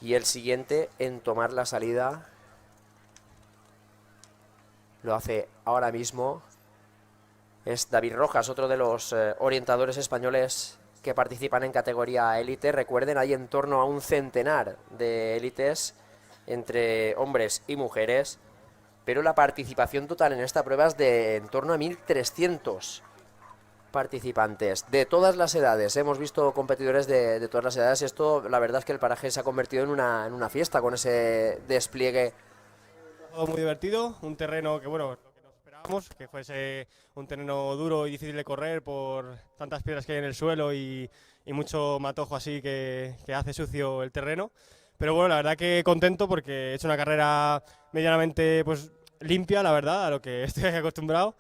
Y el siguiente en tomar la salida lo hace ahora mismo. Es David Rojas, otro de los orientadores españoles que participan en categoría élite. Recuerden, hay en torno a un centenar de élites entre hombres y mujeres, pero la participación total en esta prueba es de en torno a 1.300 participantes de todas las edades. Hemos visto competidores de todas las edades. Esto, la verdad es que el paraje se ha convertido en una fiesta con ese despliegue. Todo muy divertido, un terreno que, bueno, lo que nos esperábamos, que fuese un terreno duro y difícil de correr por tantas piedras que hay en el suelo y mucho matojo así que hace sucio el terreno. Pero bueno, la verdad que contento porque he hecho una carrera medianamente pues limpia, la verdad, a lo que estoy acostumbrado.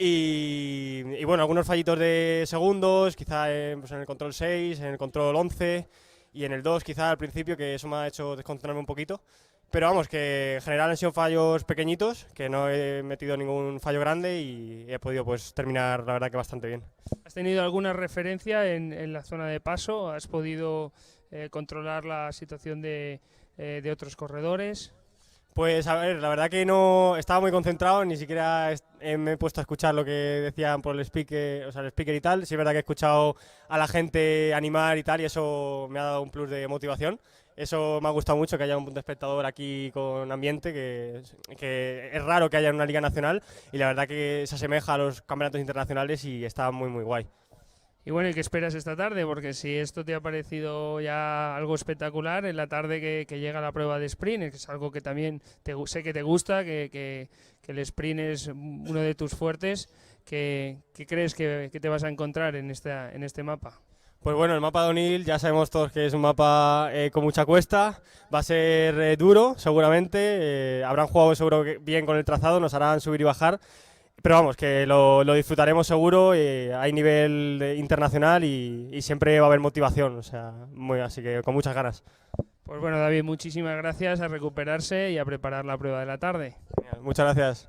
Y bueno, algunos fallitos de segundos, quizá pues en el control 6, en el control 11 y en el 2 quizá al principio, que eso me ha hecho desconcentrarme un poquito. Pero vamos, que en general han sido fallos pequeñitos, que no he metido ningún fallo grande y he podido pues terminar la verdad que bastante bien. ¿Has tenido alguna referencia en la zona de paso? ¿Has podido controlar la situación de otros corredores? Pues a ver, la verdad que no estaba muy concentrado, ni siquiera me he puesto a escuchar lo que decían por el speaker, o sea, el speaker y tal. Sí es verdad que he escuchado a la gente animar y tal, y eso me ha dado un plus de motivación. Eso me ha gustado mucho, que haya un punto espectador aquí con ambiente, que es raro que haya en una liga nacional, y la verdad que se asemeja a los campeonatos internacionales y está muy muy guay. Y bueno, ¿y qué esperas esta tarde? Porque si esto te ha parecido ya algo espectacular, en la tarde que llega la prueba de sprint, que es algo que también sé que te gusta, que el sprint es uno de tus fuertes, ¿qué crees que te vas a encontrar en este mapa? Pues bueno, el mapa de O'Neill ya sabemos todos que es un mapa con mucha cuesta, va a ser duro seguramente, habrán jugado seguro bien con el trazado, nos harán subir y bajar. Pero vamos, que lo disfrutaremos seguro, hay nivel internacional y siempre va a haber motivación, o sea, así que con muchas ganas. Pues bueno, David, muchísimas gracias, a recuperarse y a preparar la prueba de la tarde. Genial, muchas gracias.